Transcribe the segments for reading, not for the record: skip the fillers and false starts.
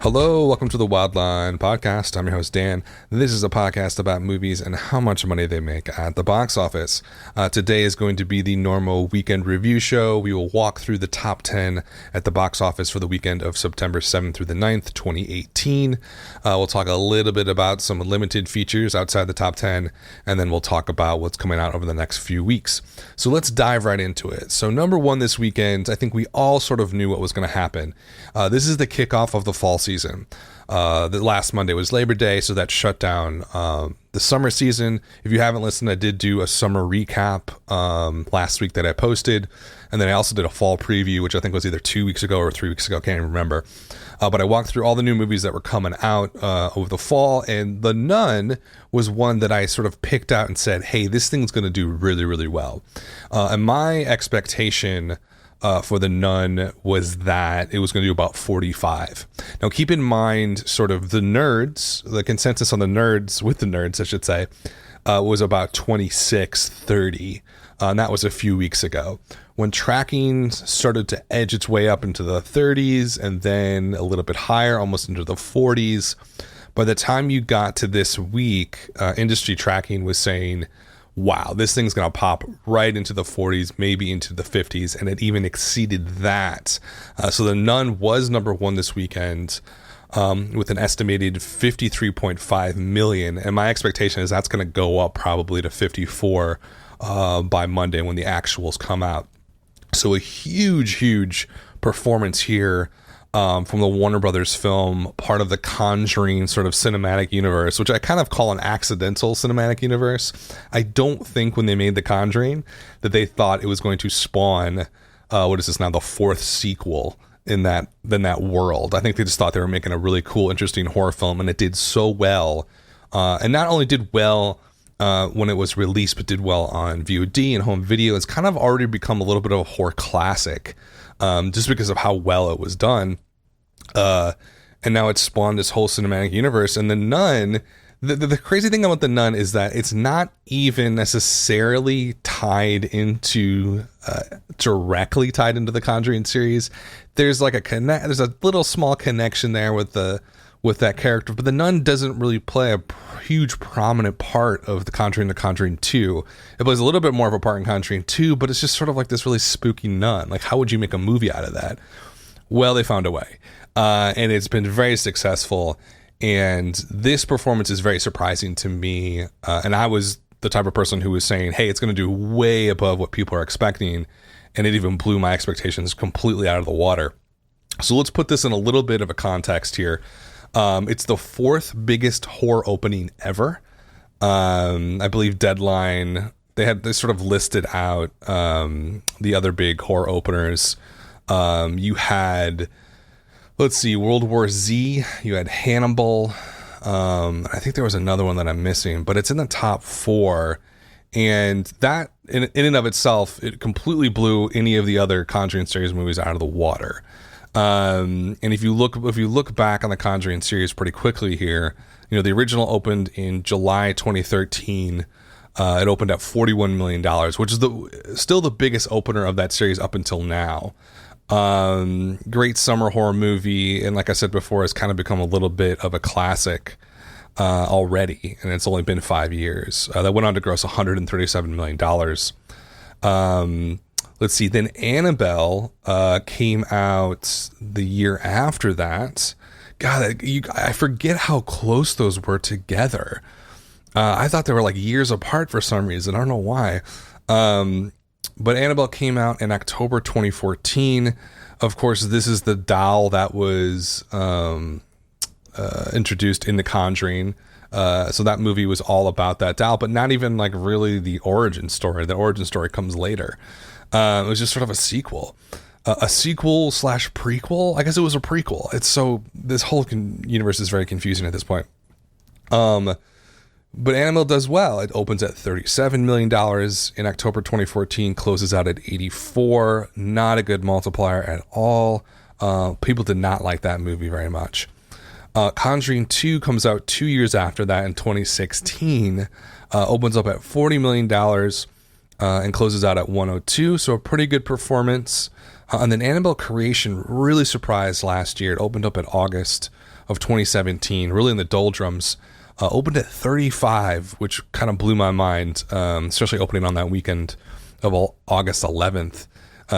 Hello, welcome to the Wildline Podcast. I'm your host, Dan. This is a podcast about movies and how much money they make at the box office. Today is going to be the normal weekend review show. We will walk through the top 10 at the box office for the weekend of September 7th through the 9th, 2018. We'll talk a little bit about some limited features outside the top 10, and then we'll talk about what's coming out over the next few weeks. So let's dive right into it. So number one this weekend, I think we all sort of knew what was going to happen. This is the kickoff of the fall season. The last Monday was Labor Day, so that shut down the summer season. If you haven't listened, I did do a summer recap last week that I posted, and then I also did a fall preview, which I think was either 2 weeks ago or 3 weeks ago, can't even remember. But I walked through all the new movies that were coming out over the fall, and The Nun was one that I sort of picked out and said, hey, this thing's going to do really, really well. And my expectation for The Nun was that it was going to do about 45. Now, keep in mind, sort of the consensus on the nerds, I should say, was about 26-30. And that was a few weeks ago. When tracking started to edge its way up into the 30s and then a little bit higher, almost into the 40s, by the time you got to this week, industry tracking was saying, wow, this thing's going to pop right into the 40s, maybe into the 50s, and it even exceeded that. So The Nun was number one this weekend with an estimated 53.5 million, and my expectation is that's going to go up probably to 54 by Monday when the actuals come out. So a huge performance here from the Warner Brothers film, part of the Conjuring sort of cinematic universe, which I kind of call an accidental cinematic universe. I don't think when they made The Conjuring that they thought it was going to spawn, what is this now, the fourth sequel in that world. I think they just thought they were making a really cool, interesting horror film, and it did so well. And not only did well when it was released, but did well on VOD and home video. It's kind of already become a little bit of a horror classic, just because of how well it was done. And now it's spawned this whole cinematic universe. And The Nun, the crazy thing about The Nun is that it's not even necessarily tied into, directly tied into the Conjuring series. There's like there's a little small connection there with that character, but The Nun doesn't really play a huge prominent part of The Conjuring 2. It plays a little bit more of a part in Conjuring 2, but it's just sort of like this really spooky nun. Like, how would you make a movie out of that? Well, they found a way. And it's been very successful. And this performance is very surprising to me. And I was the type of person who was saying, hey, it's going to do way above what people are expecting. And it even blew my expectations completely out of the water. So let's put this in a little bit of a context here. It's the fourth biggest horror opening ever. I believe Deadline, they sort of listed out the other big horror openers. You had, let's see, World War Z, you had Hannibal. I think there was another one that I'm missing, but it's in the top four. And that in and of itself, it completely blew any of the other Conjuring series movies out of the water. And if you look back on the Conjuring series pretty quickly here, the original opened in July 2013. It opened at $41 million, which is still the biggest opener of that series up until now. Great summer horror movie, and like I said before, it's kind of become a little bit of a classic already, and it's only been 5 years. That went on to gross $137 million. Let's see, then Annabelle came out the year after that. God, I forget how close those were together. I thought they were like years apart for some reason. I don't know why. But Annabelle came out in October 2014. Of course, this is the doll that was introduced in The Conjuring. So that movie was all about that doll, but not even like really the origin story. The origin story comes later. It was just sort of a sequel. A sequel / prequel. I guess it was a prequel. This whole universe is very confusing at this point. But Annabelle does well. It opens at $37 million in October 2014, closes out at 84. Not a good multiplier at all. People did not like that movie very much. Conjuring 2 comes out 2 years after that in 2016. Opens up at $40 million and closes out at 102. So a pretty good performance. And then Annabelle Creation really surprised last year. It opened up in August of 2017, really in the doldrums. Opened at 35, which kind of blew my mind, especially opening on that weekend of August 11th.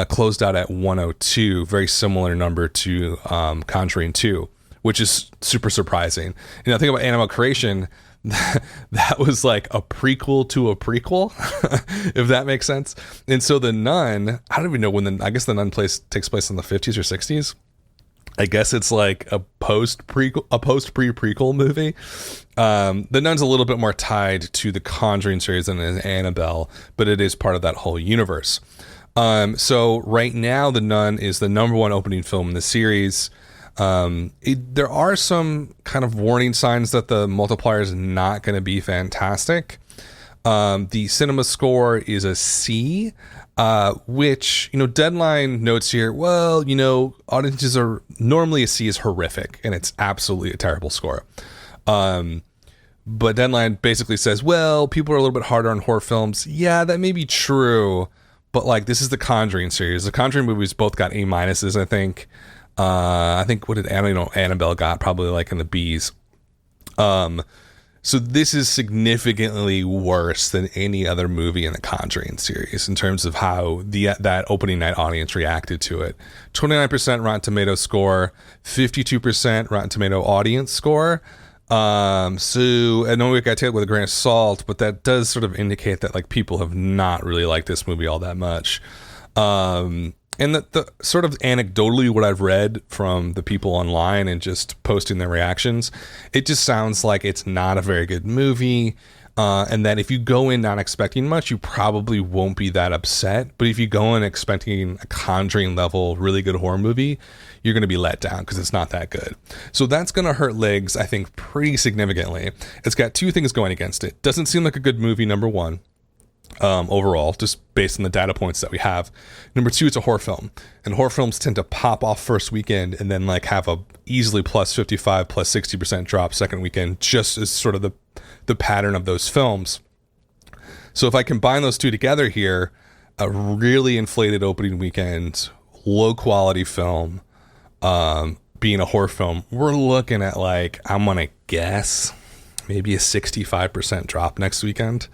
Closed out at 102, very similar number to Conjuring 2, which is super surprising. You know, think about Animal Creation, that was like a prequel to a prequel, if that makes sense. And so The Nun, I don't even know when I guess The Nun takes place in the 50s or 60s. I guess it's like a post-pre-prequel movie. The Nun's a little bit more tied to the Conjuring series than Annabelle, but it is part of that whole universe. So right now, The Nun is the number one opening film in the series. There are some kind of warning signs that the multiplier is not going to be fantastic. The cinema score is a C, which, you know, Deadline notes here, well, you know, audiences are normally a C is horrific, and it's absolutely a terrible score. But Deadline basically says, well, people are a little bit harder on horror films. Yeah, that may be true, but like, this is the Conjuring series. The Conjuring movies both got A minuses, I think. What did Annabelle got? Probably like in the B's. So this is significantly worse than any other movie in the Conjuring series in terms of how that opening night audience reacted to it. 29% Rotten Tomato score, 52% Rotten Tomato audience score. So I know we got to take it with a grain of salt, but that does sort of indicate that like people have not really liked this movie all that much. And the sort of anecdotally what I've read from the people online and just posting their reactions, it just sounds like it's not a very good movie. And that if you go in not expecting much, you probably won't be that upset. But if you go in expecting a Conjuring level, really good horror movie, you're going to be let down because it's not that good. So that's going to hurt legs, I think, pretty significantly. It's got two things going against it. Doesn't seem like a good movie, number one. Overall, just based on the data points that we have. Number two, it's a horror film, and horror films tend to pop off first weekend and then like have a easily plus 55, plus 60% drop second weekend, just as sort of the pattern of those films. So if I combine those two together here, a really inflated opening weekend, low quality film, being a horror film, we're looking at like, I'm gonna guess maybe a 65% drop next weekend.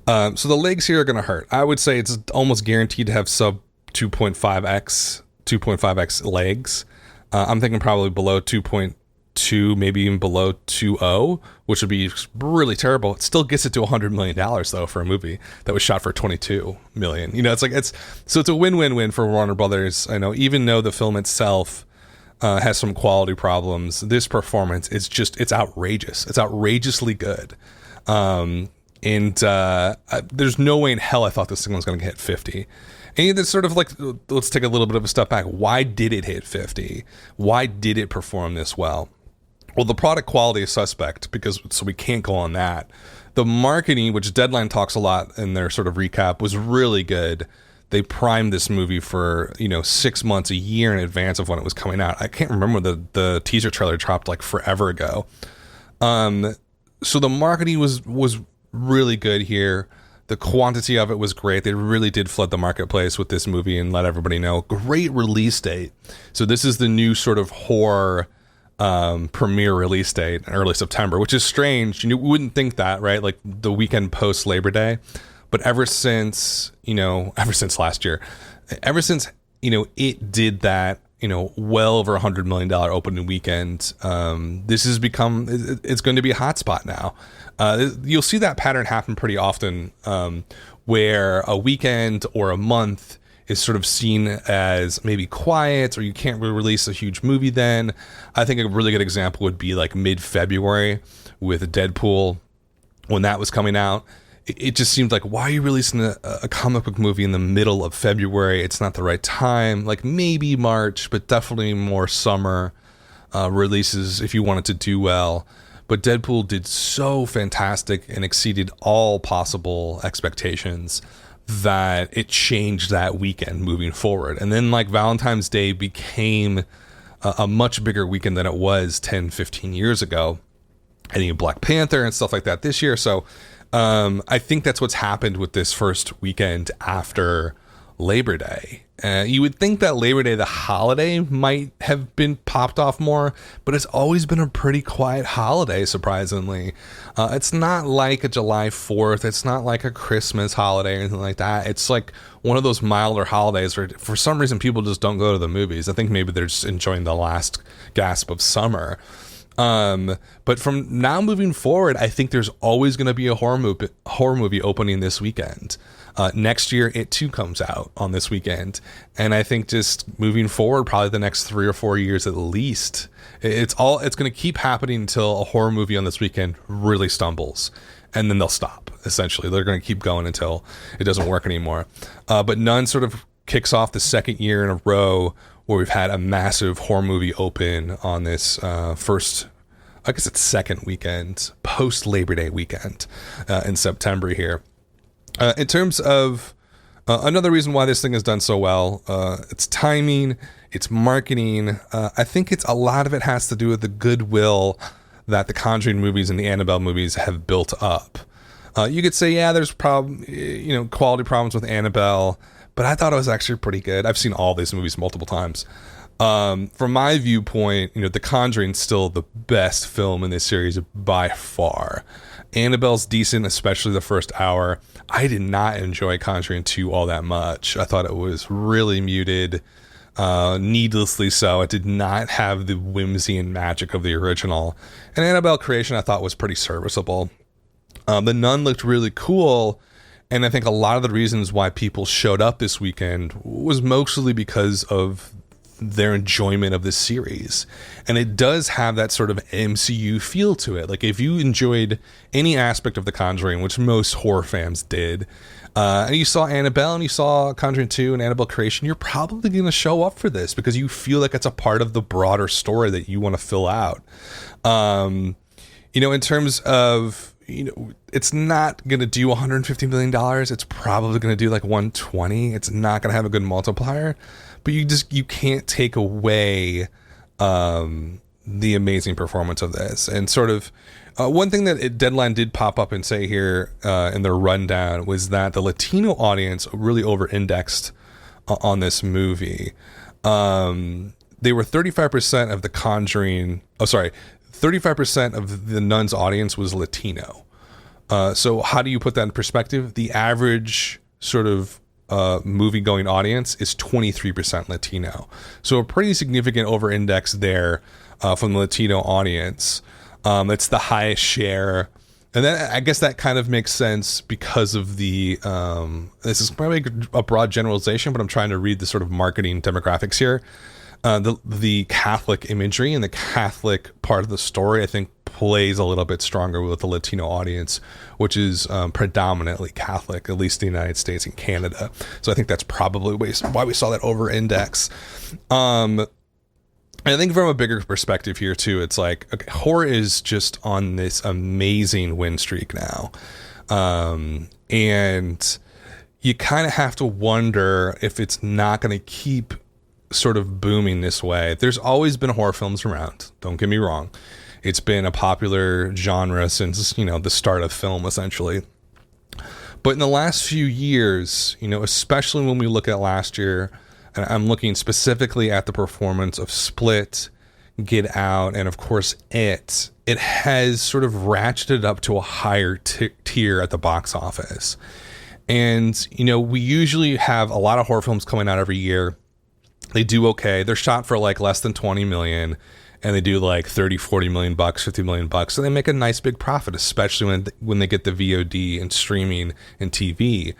So the legs here are going to hurt. I would say it's almost guaranteed to have sub 2.5x legs. I'm thinking probably below 2.2, maybe even below 2.0, which would be really terrible. It still gets it to $100 million though for a movie that was shot for $22 million. You know, it's a win-win-win for Warner Brothers. I know, even though the film itself has some quality problems, this performance is it's outrageous. It's outrageously good. And there's no way in hell I thought this thing was going to hit 50. And it's sort of like, let's take a little bit of a step back. Why did it hit 50? Why did it perform this well? Well, the product quality is suspect so we can't go on that. The marketing, which Deadline talks a lot in their sort of recap, was really good. They primed this movie for, 6 months, a year in advance of when it was coming out. I can't remember, the teaser trailer dropped like forever ago. So the marketing was really good here. The quantity of it was great. They really did flood the marketplace with this movie and let everybody know. Great release date. So this is the new sort of horror premiere release date, early September, which is strange. You wouldn't think that, right? Like the weekend post Labor Day. But ever since last year, it did that, well over $100 million opening weekend. This has become, it's going to be a hotspot now. You'll see that pattern happen pretty often, where a weekend or a month is sort of seen as maybe quiet, or you can't really release a huge movie then. I think a really good example would be like mid-February with Deadpool. When that was coming out, it just seemed like, why are you releasing a comic book movie in the middle of February? It's not the right time. Like maybe March, but definitely more summer releases if you wanted to do well. But Deadpool did so fantastic and exceeded all possible expectations that it changed that weekend moving forward. And then like Valentine's Day became a much bigger weekend than it was 10, 15 years ago. And even Black Panther and stuff like that this year. So I think that's what's happened with this first weekend after Labor Day. You would think that Labor Day, the holiday, might have been popped off more, but it's always been a pretty quiet holiday, surprisingly. It's not like a July 4th. It's not like a Christmas holiday or anything like that. It's like one of those milder holidays where for some reason people just don't go to the movies. I think maybe they're just enjoying the last gasp of summer. But from now moving forward, I think there's always going to be a horror movie opening this weekend. Next year, it too comes out on this weekend. And I think just moving forward, probably the next 3 or 4 years at least, it's going to keep happening until a horror movie on this weekend really stumbles. And then they'll stop, essentially. They're going to keep going until it doesn't work anymore. But Nun sort of kicks off the second year in a row where we've had a massive horror movie open on this second weekend, post Labor Day weekend in September here. In terms of another reason why this thing has done so well, it's timing, it's marketing. I think a lot of it has to do with the goodwill that the Conjuring movies and the Annabelle movies have built up. You could say, yeah, there's quality problems with Annabelle, but I thought it was actually pretty good. I've seen all these movies multiple times. From my viewpoint, The Conjuring's still the best film in this series by far. Annabelle's decent, especially the first hour. I did not enjoy Conjuring 2 all that much. I thought it was really muted, needlessly so. It did not have the whimsy and magic of the original. And Annabelle Creation I thought was pretty serviceable. The Nun looked really cool, and I think a lot of the reasons why people showed up this weekend was mostly because of their enjoyment of this series. And it does have that sort of MCU feel to it. Like, if you enjoyed any aspect of The Conjuring, which most horror fans did, and you saw Annabelle and you saw Conjuring 2 and Annabelle Creation, you're probably going to show up for this because you feel like it's a part of the broader story that you want to fill out. In terms of, it's not going to do $150 million. It's probably going to do like 120. It's not going to have a good multiplier. But you can't take away the amazing performance of this. And sort of one thing that Deadline did pop up and say here in their rundown was that the Latino audience really over-indexed on this movie. They were 35% of the Conjuring. 35% of the Nun's audience was Latino. So how do you put that in perspective? The average sort of movie going audience is 23% Latino. So a pretty significant over-index there from the Latino audience. It's the highest share. And then I guess that kind of makes sense because of the, this is probably a broad generalization, but I'm trying to read the sort of marketing demographics here. The Catholic imagery and the Catholic part of the story, I think, plays a little bit stronger with the Latino audience, which is predominantly Catholic, at least in the United States and Canada. So I think that's probably why we saw that over-index. I think from a bigger perspective here, too, it's like, okay, horror is just on this amazing win streak now. And you kind of have to wonder if it's not going to keep sort of booming this way. There's always been horror films around, don't get me wrong. It's been a popular genre since, the start of film, essentially. But in the last few years, especially when we look at last year, and I'm looking specifically at the performance of Split, Get Out, and of course it has sort of ratcheted up to a higher tier at the box office. And, we usually have a lot of horror films coming out every year. They do okay. They're shot for like less than 20 million. And they do like 30, 40 million bucks, 50 million bucks. So they make a nice big profit, especially when they get the VOD and streaming and TV.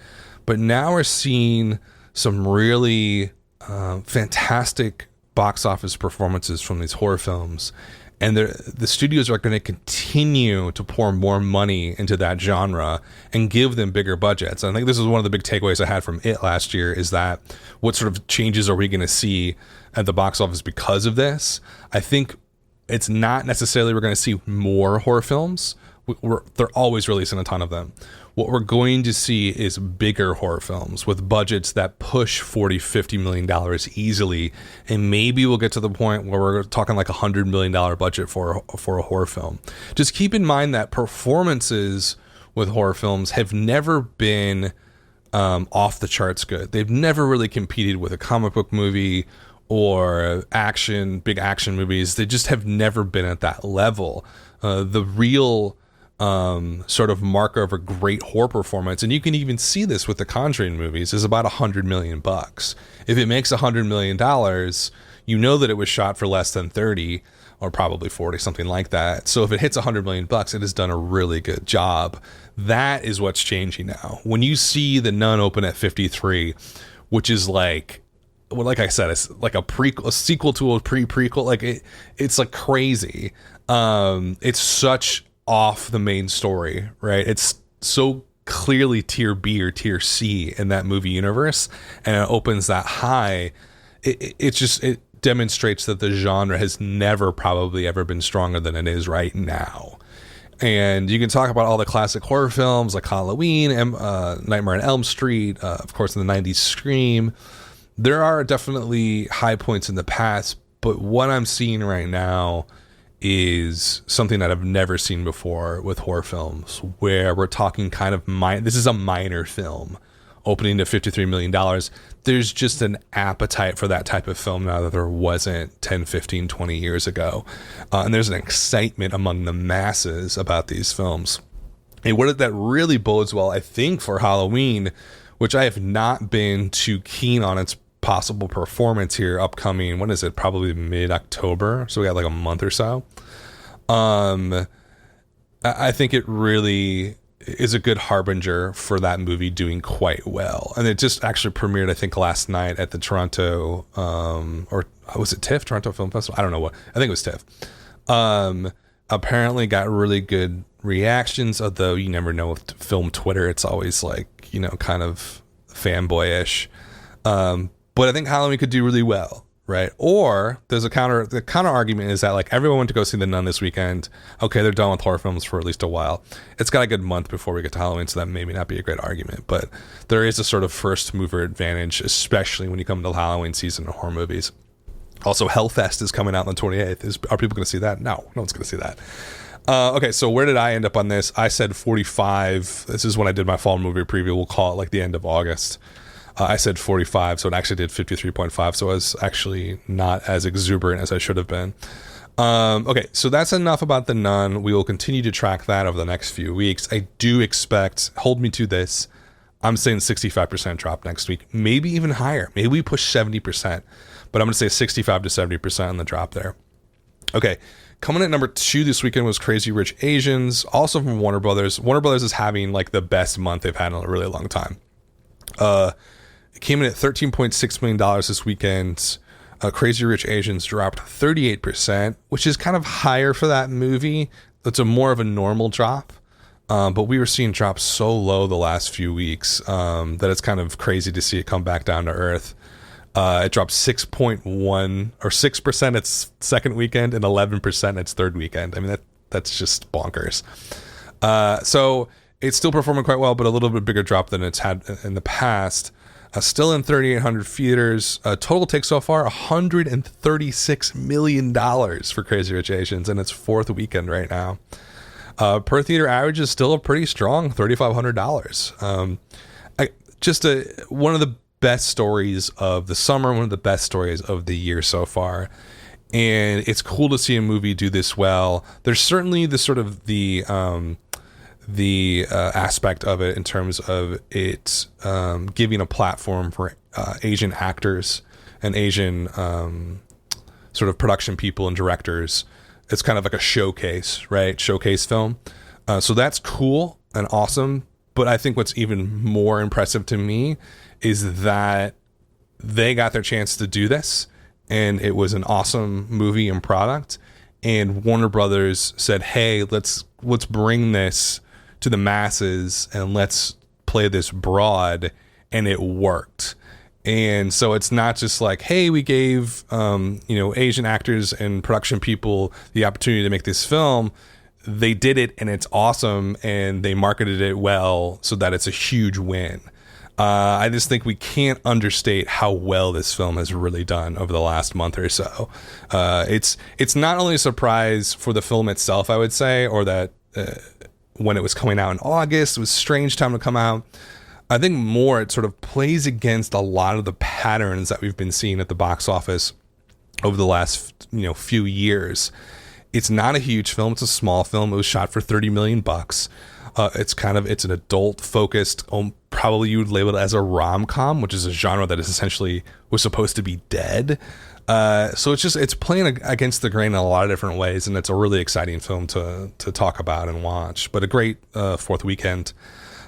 But now we're seeing some really fantastic box office performances from these horror films. And the studios are going to continue to pour more money into that genre and give them bigger budgets. And I think this is one of the big takeaways I had from it last year, is that what sort of changes are we going to see at the box office because of this? I think it's not necessarily we're going to see more horror films. They're always releasing a ton of them. What we're going to see is bigger horror films with budgets that push $40-50 million easily, and maybe we'll get to the point where we're talking like $100 million budget for a horror film. Just keep in mind that performances with horror films have never been off the charts good. They've never really competed with a comic book movie or big action movies. They just have never been at that level. The real sort of marker of a great horror performance, and you can even see this with the Conjuring movies, is about $100 million. If it makes $100 million, you know that it was shot for less than 30 or probably 40, something like that. So if it hits $100 million, it has done a really good job. That is what's changing now. When you see The Nun open at 53, which is like I said, it's like a sequel to a prequel. Like it's like crazy. It's such off the main story, right? It's so clearly tier B or tier C in that movie universe, and it opens that high. It demonstrates that the genre has never probably ever been stronger than it is right now. And you can talk about all the classic horror films like Halloween, Nightmare on Elm Street, of course in the 90s Scream. There are definitely high points in the past, but what I'm seeing right now is something that I've never seen before with horror films, where we're talking kind of this is a minor film opening to $53 million. There's just an appetite for that type of film now that there wasn't 10, 15, 20 years ago. And there's an excitement among the masses about these films. And what that really bodes well, I think, for Halloween, which I have not been too keen on its possible performance here upcoming. When is it? Probably mid-October. So we got like a month or so. I think it really is a good harbinger for that movie doing quite well. And it just actually premiered, I think, last night at the Toronto, or was it TIFF? Toronto Film Festival? I don't know what. I think it was TIFF. Apparently got really good reactions, although you never know with film Twitter. It's always like, kind of fanboyish. But I think Halloween could do really well, right? Or the counter argument is that like everyone went to go see The Nun this weekend. Okay, they're done with horror films for at least a while. It's got a good month before we get to Halloween, so that may not be a great argument. But there is a sort of first mover advantage, especially when you come to Halloween season in horror movies. Also, Hellfest is coming out on the 28th. Are people going to see that? No one's going to see that. Okay, so where did I end up on this? I said 45. This is when I did my fall movie preview. We'll call it like the end of August. I said 45, so it actually did 53.5, so I was actually not as exuberant as I should have been. Okay, so that's enough about The Nun. We will continue to track that over the next few weeks. I do expect, hold me to this, I'm saying 65% drop next week, maybe even higher. Maybe we push 70%, but I'm going to say 65 to 70% on the drop there. Okay, coming at number 2 this weekend was Crazy Rich Asians, also from Warner Brothers. Warner Brothers is having like the best month they've had in a really long time. It came in at $13.6 million this weekend. Crazy Rich Asians dropped 38%, which is kind of higher for that movie. It's more of a normal drop. But we were seeing drops so low the last few weeks that it's kind of crazy to see it come back down to earth. It dropped 6.1 or 6% its second weekend and 11% its third weekend. I mean, that's just bonkers. So it's still performing quite well, but a little bit bigger drop than it's had in the past. Still in 3,800 theaters. Total take so far $136 million for Crazy Rich Asians in its fourth weekend right now. Per theater average is still a pretty strong $3,500. One of the best stories of the summer, one of the best stories of the year so far. And it's cool to see a movie do this well. There's certainly the sort of the aspect of it in terms of it giving a platform for Asian actors and Asian sort of production people and directors. It's kind of like a showcase, right? Showcase film. So that's cool and awesome. But I think what's even more impressive to me is that they got their chance to do this, and it was an awesome movie and product. And Warner Brothers said, "Hey, let's bring this to the masses and let's play this broad," and it worked. And so it's not just like, hey, we gave Asian actors and production people the opportunity to make this film. They did it, and it's awesome, and they marketed it well so that it's a huge win. I just think we can't understate how well this film has really done over the last month or so. It's not only a surprise for the film itself, I would say, or that when it was coming out in August, it was a strange time to come out. I think more it sort of plays against a lot of the patterns that we've been seeing at the box office over the last few years. It's not a huge film. It's a small film. It was shot for $30 million bucks. It's an adult focused, probably you would label it as a rom-com, which is a genre that is essentially was supposed to be dead. So it's playing against the grain in a lot of different ways, and it's a really exciting film to talk about and watch. But a great fourth weekend.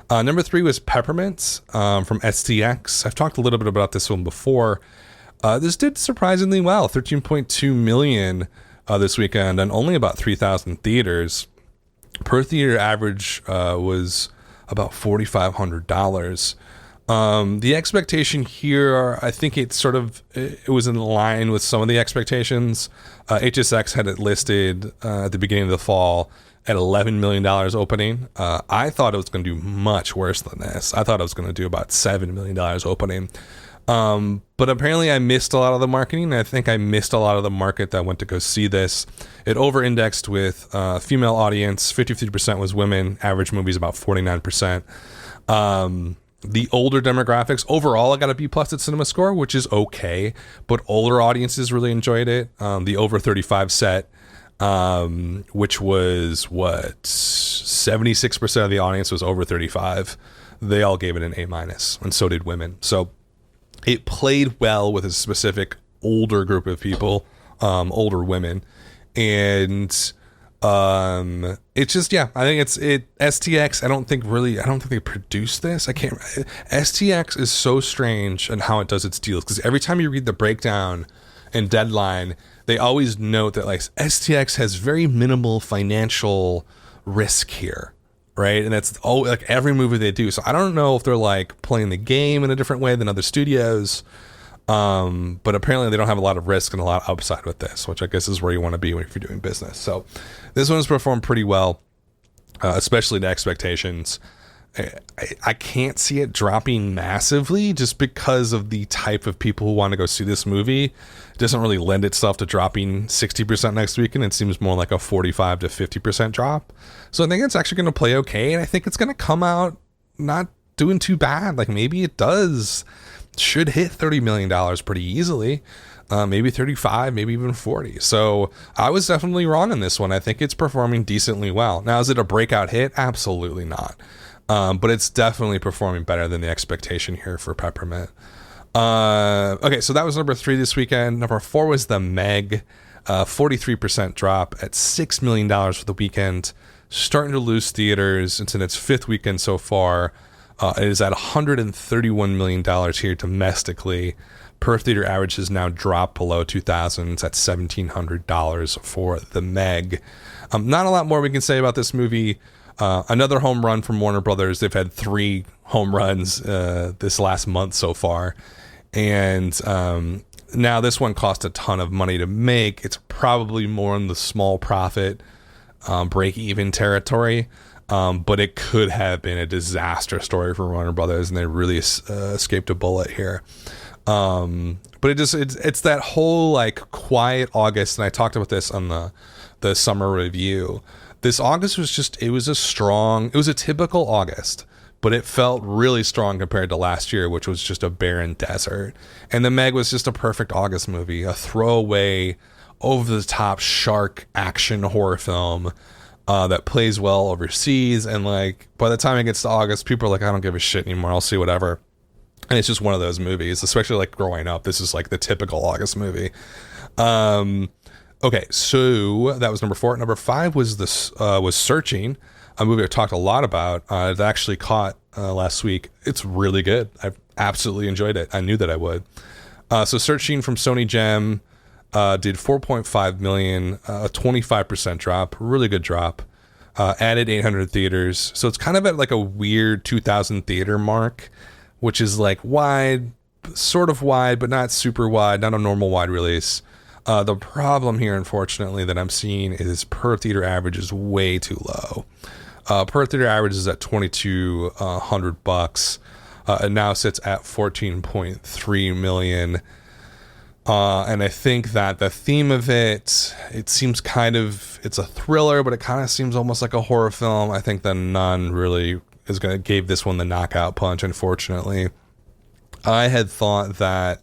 Number 3 was Peppermint from STX. I've talked a little bit about this one before. This did surprisingly well, 13.2 million this weekend, and only about 3,000 theaters. Per theater average was about $4,500. The expectation here, I think it was in line with some of the expectations. HSX had it listed at the beginning of the fall at $11 million opening. I thought it was going to do much worse than this. I thought it was going to do about $7 million opening. But apparently I missed a lot of the marketing. I think I missed a lot of the market that went to go see this. It over-indexed with female audience. 53% was women. Average movie is about 49%. The older demographics, overall, I got a B+ at CinemaScore, which is okay. But older audiences really enjoyed it. The over 35 set, which was 76% of the audience was over 35. They all gave it an A-, and so did women. So it played well with a specific older group of people, older women, and it's just, I think STX. I don't think they produced this. STX is so strange in how it does its deals, because every time you read the breakdown and Deadline, they always note that like STX has very minimal financial risk here. Right. And that's like every movie they do. So I don't know if they're like playing the game in a different way than other studios. But apparently they don't have a lot of risk and a lot of upside with this, which I guess is where you want to be if you're doing business. So this one's performed pretty well, especially to expectations. I can't see it dropping massively just because of the type of people who want to go see this movie. It doesn't really lend itself to dropping 60% next weekend. It seems more like a 45 to 50% drop. So I think it's actually going to play okay. And I think it's going to come out not doing too bad. Like maybe it should hit $30 million pretty easily. Maybe 35, maybe even 40. So I was definitely wrong on this one. I think it's performing decently well. Now, is it a breakout hit? Absolutely not. But it's definitely performing better than the expectation here for Peppermint. Okay, so that was number 3 this weekend. Number 4 was The Meg, 43% drop at $6 million for the weekend. Starting to lose theaters. It's in its 5th weekend so far. It is at $131 million here domestically. Per theater average has now dropped below $2,000. It's at $1,700 for The Meg. Not a lot more we can say about this movie. Another home run from Warner Brothers. They've had 3 home runs this last month so far. And now this one cost a ton of money to make. It's probably more in the small profit, break-even territory. But it could have been a disaster story for Warner Brothers, and they really escaped a bullet here. But it's that whole like quiet August, and I talked about this on the summer review. This August was it was a typical August, but it felt really strong compared to last year, which was just a barren desert. And The Meg was just a perfect August movie, a throwaway, over-the-top shark action horror film that plays well overseas. And like by the time it gets to August, people are like, I don't give a shit anymore. I'll see whatever. And it's just one of those movies, especially like growing up. This is like the typical August movie. Okay, so that was number 4. Number 5 was Searching, a movie I talked a lot about. It actually caught last week. It's really good. I've absolutely enjoyed it. I knew that I would. So Searching from Sony Gem did 4.5 million, a 25% drop, really good drop. Added 800 theaters. So it's kind of at like a weird 2,000 theater mark, which is like wide, sort of wide, but not super wide, not a normal wide release. The problem here, unfortunately, that I'm seeing is per theater average is way too low. Per theater average is at $2,200. It now sits at 14.3 million. And I think that the theme of it seems it's a thriller, but it kind of seems almost like a horror film. I think The Nun really gave this one the knockout punch. Unfortunately, I had thought that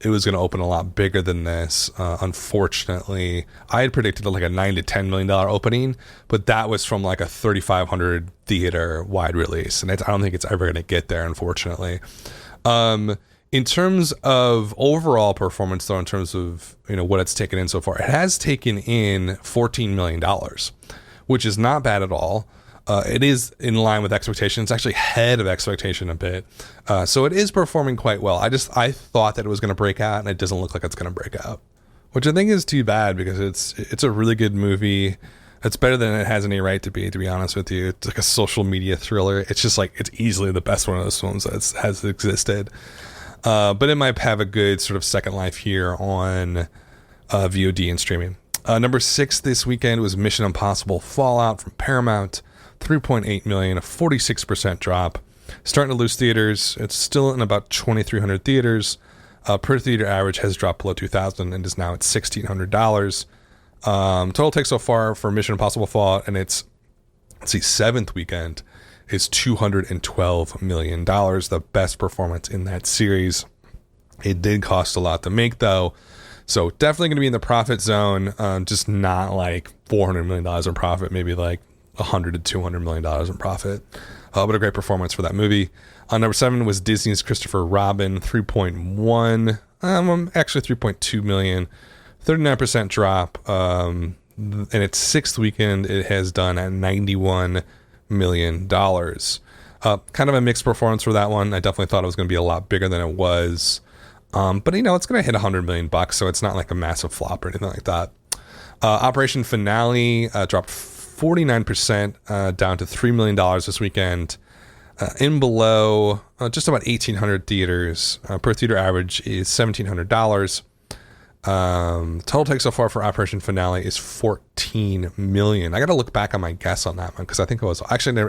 it was going to open a lot bigger than this. Unfortunately, I had predicted like a $9 to $10 million opening, but that was from like a 3,500 theater wide release, and I don't think it's ever going to get there, unfortunately. In terms of overall performance, though, in terms of what it's taken in so far, it has taken in $14 million, which is not bad at all. It is in line with expectations. It's actually ahead of expectation a bit. So it is performing quite well. I thought that it was going to break out, and it doesn't look like it's going to break out, which I think is too bad, because it's a really good movie. It's better than it has any right to be honest with you. It's like a social media thriller. It's just like, it's easily the best one of those films that has existed. But it might have a good sort of second life here on VOD and streaming. Number 6 this weekend was Mission Impossible Fallout from Paramount. 3.8 million, a 46% drop. Starting to lose theaters. It's still in about 2,300 theaters. Per theater average has dropped below $2,000 and is now at $1,600. Total take so far for Mission Impossible Fallout and its 7th weekend is $212 million. The best performance in that series. It did cost a lot to make, though, so definitely going to be in the profit zone. Just not like $400 million in profit, maybe like $100 to $200 million in profit. But a great performance for that movie. Number 7 was Disney's Christopher Robin, 3.1, actually 3.2 million, 39% drop. In its 6th weekend, it has done at $91 million. Kind of a mixed performance for that one. I definitely thought it was going to be a lot bigger than it was. But it's going to hit $100 million, so it's not like a massive flop or anything like that. Operation Finale dropped 49% down to $3 million this weekend. In below, just about 1,800 theaters. Per theater average is $1,700. Total take so far for Operation Finale is 14 million. I got to look back on my guess on that one, because I think I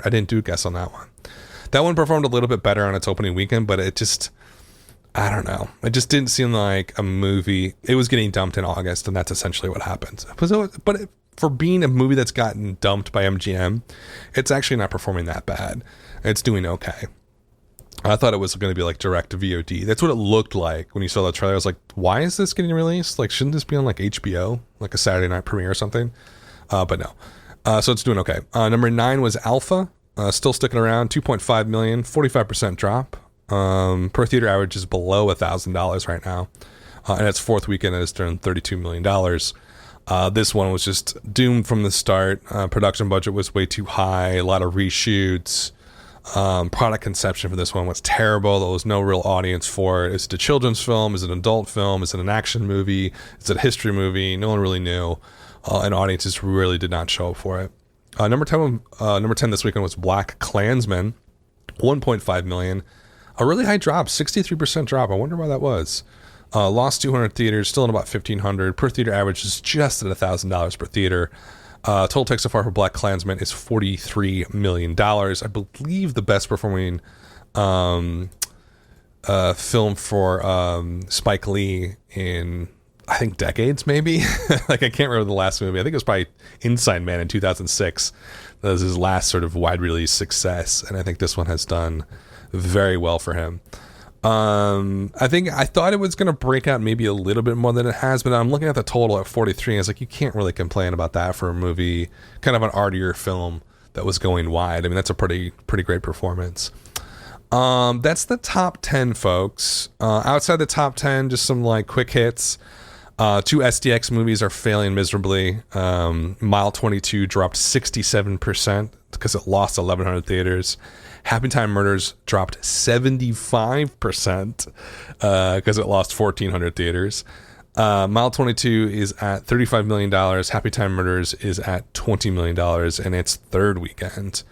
didn't do a guess on that one. That one performed a little bit better on its opening weekend, but it just, I don't know. It just didn't seem like a movie. It was getting dumped in August, and that's essentially what happened. But for being a movie that's gotten dumped by MGM, it's actually not performing that bad. It's doing okay. I thought it was going to be like direct to VOD. That's what it looked like when you saw the trailer. I was like, why is this getting released? Like, shouldn't this be on like HBO, like a Saturday night premiere or something? But no. So it's doing okay. Number 9 was Alpha, still sticking around, 2.5 million, 45% drop. Per theater average is below $1,000 right now. And its 4th weekend it has turned $32 million. This one was just doomed from the start. Production budget was way too high, a lot of reshoots. Product conception for this one was terrible. There was no real audience for it. Is it a children's film? Is it an adult film? Is it an action movie? Is it a history movie? No one really knew. And audiences really did not show up for it. Number 10 this weekend was BlacKkKlansman, 1.5 million. A really high drop, 63% drop. I wonder why that was. Lost 200 theaters, still in about 1,500. Per theater average is just at $1,000 per theater. Total take so far for BlacKkKlansman is $43 million. I believe the best performing film for Spike Lee in, I think, decades, maybe. Like, I can't remember the last movie. I think it was probably Inside Man in 2006. That was his last sort of wide release success, and I think this one has done very well for him. I thought it was going to break out maybe a little bit more than it has, but I'm looking at the total at 43, and I was like, you can't really complain about that for a movie, kind of an artier film that was going wide. I mean, that's a pretty great performance. That's the top 10, folks. Outside the top 10, just some like quick hits. 2 SDX movies are failing miserably. Mile 22 dropped 67% because it lost 1,100 theaters. Happytime Murders dropped 75% because it lost 1,400 theaters. Mile 22 is at $35 million. Happytime Murders is at $20 million in its 3rd weekend.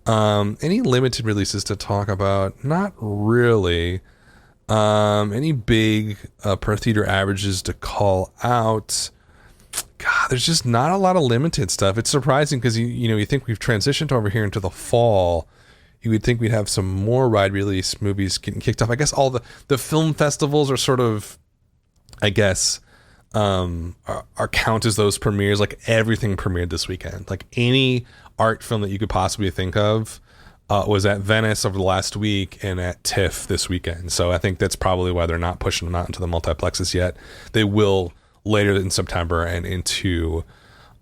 Any limited releases to talk about? Not really. Any big per theater averages to call out? God, there's just not a lot of limited stuff. It's surprising because you think we've transitioned over here into the fall. You would think we'd have some more wide release movies getting kicked off. I guess all the film festivals are sort of, I guess, are count as those premieres. Like, everything premiered this weekend. Like, any art film that you could possibly think of was at Venice over the last week and at TIFF this weekend. So I think that's probably why they're not pushing them out into the multiplexes yet. They will later in September and into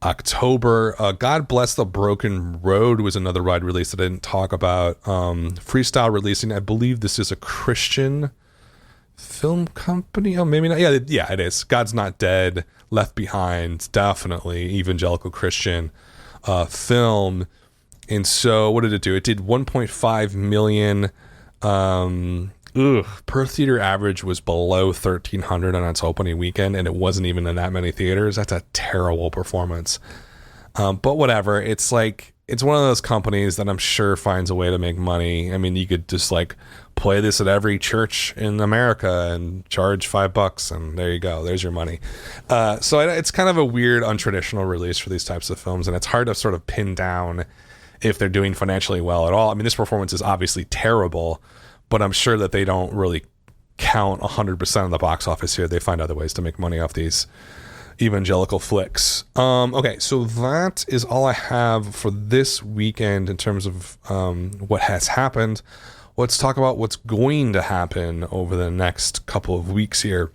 October. God Bless the Broken Road was another wide release that I didn't talk about. Freestyle releasing, I believe this is a Christian film company. Oh, maybe not. Yeah, it is. God's Not Dead, Left Behind, definitely evangelical Christian film. And so what did it do? It did 1.5 million. Per theater average was below 1,300 on its opening weekend, and it wasn't even in that many theaters. That's a terrible performance. But whatever. It's like, it's one of those companies that I'm sure finds a way to make money. I mean, you could just like play this at every church in America and charge $5, and there you go. There's your money. So it's kind of a weird, untraditional release for these types of films, and it's hard to sort of pin down if they're doing financially well at all. I mean, this performance is obviously terrible, but I'm sure that they don't really count 100% of the box office here. They find other ways to make money off these evangelical flicks. Okay, so that is all I have for this weekend in terms of what has happened. Let's talk about what's going to happen over the next couple of weeks here.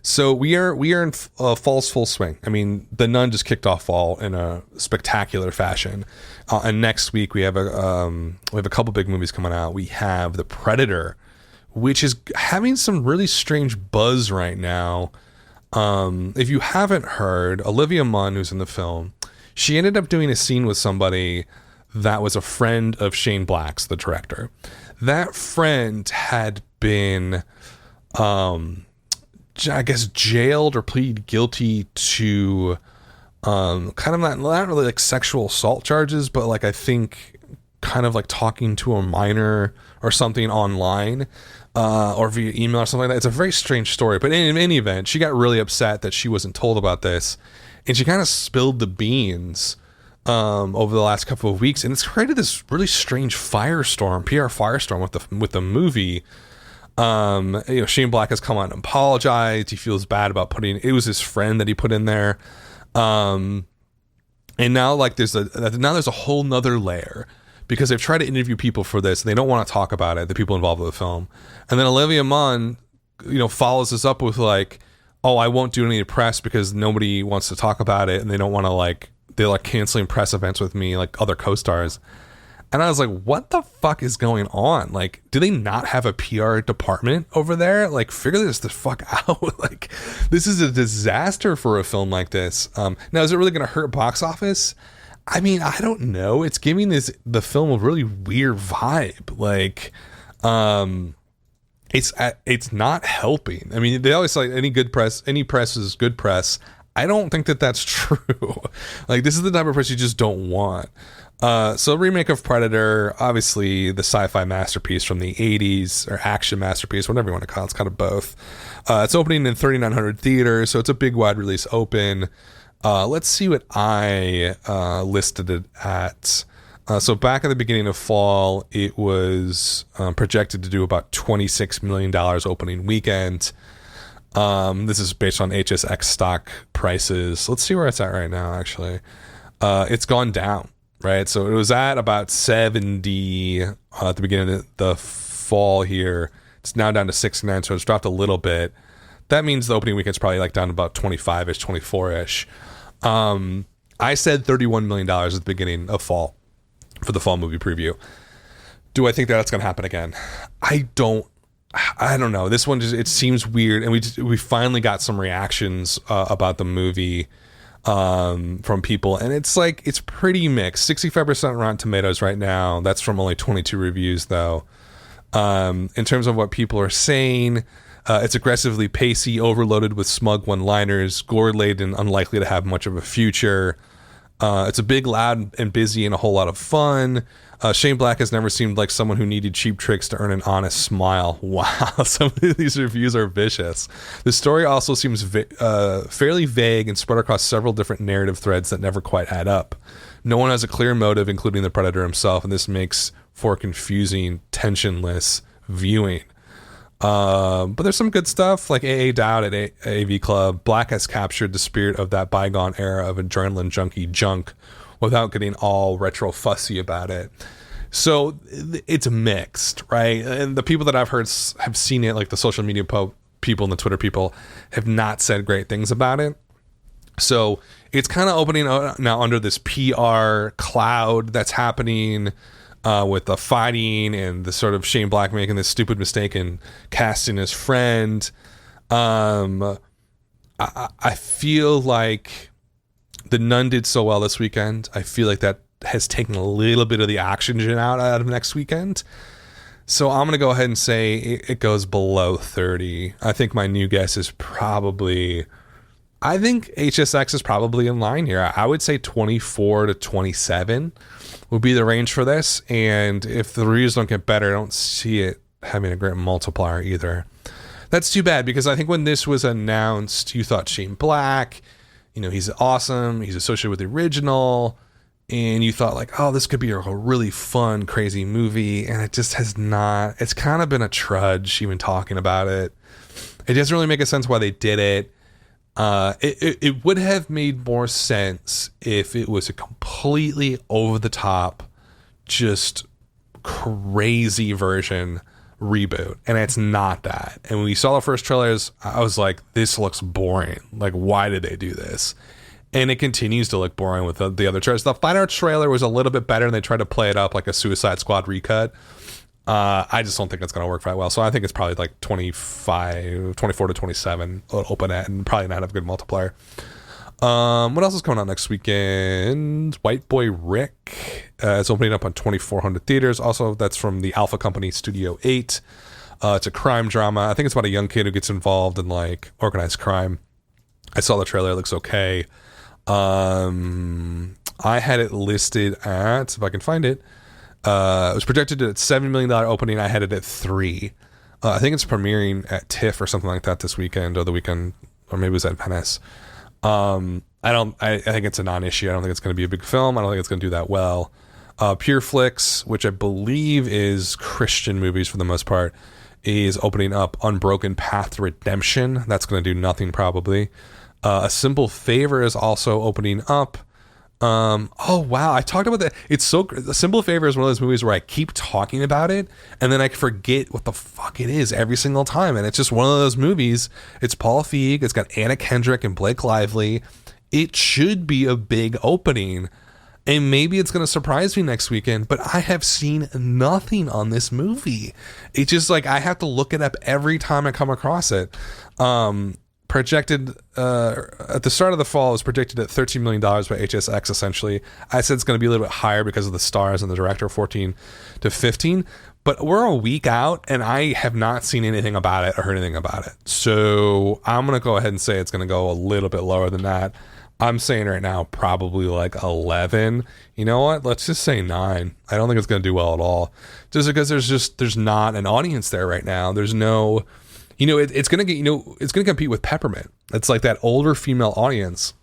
So we are in fall's full swing. I mean, The Nun just kicked off fall in a spectacular fashion, and next week we have a couple big movies coming out. We have The Predator, which is having some really strange buzz right now. If you haven't heard, Olivia Munn, who's in the film, she ended up doing a scene with somebody that was a friend of Shane Black's, the director. That friend had been I guess jailed or pleaded guilty to kind of not really like sexual assault charges, but like I think kind of like talking to a minor or something online or via email or something like that. It's a very strange story, but in any event, she got really upset that she wasn't told about this, and she kind of spilled the beans over the last couple of weeks, and it's created this really strange PR firestorm with the movie. Shane Black has come out and apologized. He feels bad about it was his friend that he put in there. And now like there's a whole nother layer because they've tried to interview people for this. And they don't want to talk about it, the people involved with the film. And then Olivia Munn, follows this up with like, oh, I won't do any press because nobody wants to talk about it. And they don't want to they're like canceling press events with me, like other co-stars. And I was like, what the fuck is going on? Like, do they not have a PR department over there? Like, figure this the fuck out. Like, this is a disaster for a film like this. Now, is it really going to hurt box office? I mean, I don't know. It's giving the film a really weird vibe. Like, it's not helping. I mean, they always say any press is good press. I don't think that that's true. Like, this is the type of press you just don't want. So a remake of Predator, obviously the sci-fi masterpiece from the 80s, or action masterpiece, whatever you want to call it. It's kind of both. It's opening in 3,900 theaters, so it's a big wide release open. Let's see what I listed it at. So back at the beginning of fall, it was projected to do about $26 million opening weekend. This is based on HSX stock prices. Let's see where it's at right now, actually. It's gone down. Right, so it was at about 70 at the beginning of the fall here. It's now down to 69, so it's dropped a little bit. That means the opening weekend's probably like down to about 25-ish, 24-ish. I said $31 million at the beginning of fall for the fall movie preview. Do I think that's going to happen again? I don't know. This one it seems weird, and we finally got some reactions about the movie from people, and it's pretty mixed. 65% Rotten Tomatoes right now. That's from only 22 reviews though. In terms of what people are saying, it's aggressively pacey, overloaded with smug one-liners, gore-laden, unlikely to have much of a future. It's a big, loud, and busy, and a whole lot of fun. Shane Black has never seemed like someone who needed cheap tricks to earn an honest smile. Wow, some of these reviews are vicious. The story also seems fairly vague and spread across several different narrative threads that never quite add up. No one has a clear motive, including the Predator himself, and this makes for confusing, tensionless viewing. But there's some good stuff, like A.A. Dowd at AV Club. Black has captured the spirit of that bygone era of adrenaline junkie junk without getting all retro fussy about it. So it's mixed, right? And the people that I've heard have seen it, like the social media people and the Twitter people, have not said great things about it. So it's kind of opening now under this PR cloud that's happening with the fighting and the sort of Shane Black making this stupid mistake and casting his friend. I feel like The Nun did so well this weekend. I feel like that has taken a little bit of the oxygen out of next weekend. So I'm going to go ahead and say it goes below 30. I think my new guess is probably, I think HSX is probably in line here. I would say 24 to 27 would be the range for this. And if the reviews don't get better, I don't see it having a great multiplier either. That's too bad, because I think when this was announced, you thought Shane Black, he's awesome. He's associated with the original. And you thought like, oh, this could be a really fun, crazy movie. And it just has not. It's kind of been a trudge even talking about it. It doesn't really make a sense why they did it. It would have made more sense if it was a completely over-the-top, just crazy version reboot. And it's not that. And when we saw the first trailers, I was like, this looks boring. Like, why did they do this? And it continues to look boring with the other trailers. The final trailer was a little bit better, and they tried to play it up like a Suicide Squad recut. I just don't think it's going to work very well. So I think it's probably like 24 to 27 open at, and probably not have a good multiplier. What else is coming out next weekend? White Boy Rick is opening up on 2,400 theaters. Also, that's from the Alpha Company Studio 8. It's a crime drama. I think it's about a young kid who gets involved in like organized crime. I saw the trailer. It looks okay. I had it listed at, if I can find it, it was projected at $7 million opening. I had it at 3. I think it's premiering at TIFF or something like that this weekend, or the weekend, or maybe it was at Venice. I think it's a non-issue. I don't think it's going to be a big film. I don't think it's going to do that well. Pure Flix, which I believe is Christian movies for the most part, is opening up Unbroken Path to Redemption. That's going to do nothing probably. A Simple Favor is also opening up. Oh wow, I talked about that. It's so, A Simple Favor is one of those movies where I keep talking about it and then I forget what the fuck it is every single time. And it's just one of those movies. It's Paul Feig. It's got Anna Kendrick and Blake Lively. It should be a big opening, and maybe it's going to surprise me next weekend, but I have seen nothing on this movie. It's just like, I have to look it up every time I come across it. Projected at the start of the fall, it was predicted at $13 million by HSX. Essentially, I said it's going to be a little bit higher because of the stars and the director, 14 to 15. But we're a week out, and I have not seen anything about it or heard anything about it. So I'm going to go ahead and say it's going to go a little bit lower than that. I'm saying right now probably like 11. You know what? Let's just say 9. I don't think it's going to do well at all, just because there's not an audience there right now. There's no. It's going to get, it's going to compete with Peppermint. It's like that older female audience,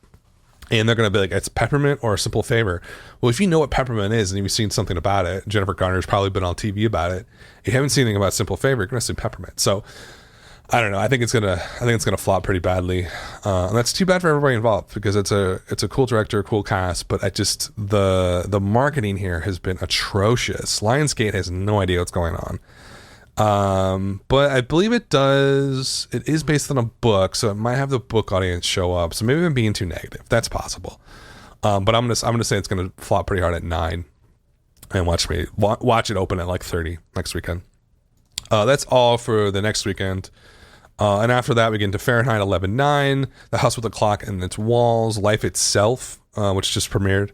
and they're going to be like, it's Peppermint or A Simple Favor. Well, if you know what Peppermint is and you've seen something about it, Jennifer Garner's probably been on TV about it. If you haven't seen anything about Simple Favor, you're going to see Peppermint. So I don't know. I think it's going to flop pretty badly. And that's too bad for everybody involved, because it's a cool director, cool cast, but the marketing here has been atrocious. Lionsgate has no idea what's going on. But I believe it is based on a book, so it might have the book audience show up. So maybe I'm being too negative. That's possible. But I'm gonna say it's gonna flop pretty hard at 9, and watch it open at like 30 next weekend. That's all for the next weekend. And after that, we get into Fahrenheit 11/9, The House with the Clock and Its Walls, Life Itself, which just premiered.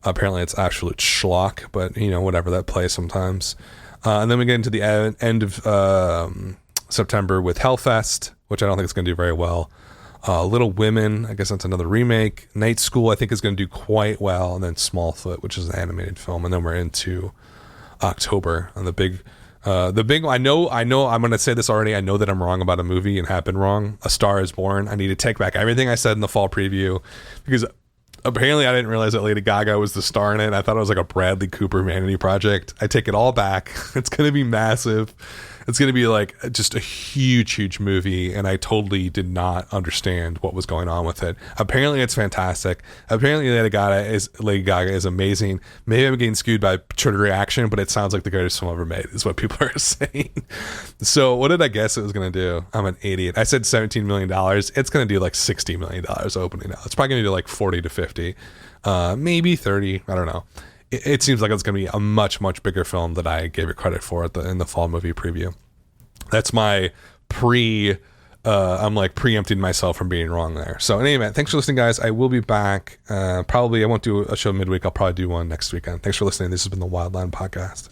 Apparently it's absolute schlock, but whatever, that plays sometimes. And then we get into the end of September with Hellfest, which I don't think it's going to do very well. Little Women, I guess that's another remake. Night School, I think, is going to do quite well. And then Smallfoot, which is an animated film. And then we're into October. And the big I know I'm going to say this already. I know that I'm wrong about a movie and have been wrong. A Star is Born. I need to take back everything I said in the fall preview, because apparently I didn't realize that Lady Gaga was the star in it. I thought it was like a Bradley Cooper vanity project. I take it all back. It's going to be massive. It's going to be like just a huge movie, and I totally did not understand what was going on with it. Apparently it's fantastic. Apparently Lady Gaga is amazing. Maybe I'm getting skewed by Trigger Reaction, but it sounds like the greatest film ever made is what people are saying. So what did I guess it was going to do? I'm an idiot. I said $17 million. It's going to do like $60 million opening now. It's probably going to do like 40 to 50, maybe 30. I don't know. It seems like it's going to be a much bigger film than I gave it credit for in the fall movie preview. That's my I'm like preempting myself from being wrong there. So anyway, thanks for listening, guys. I will be back. Probably I won't do a show midweek. I'll probably do one next weekend. Thanks for listening. This has been the Wildland Podcast.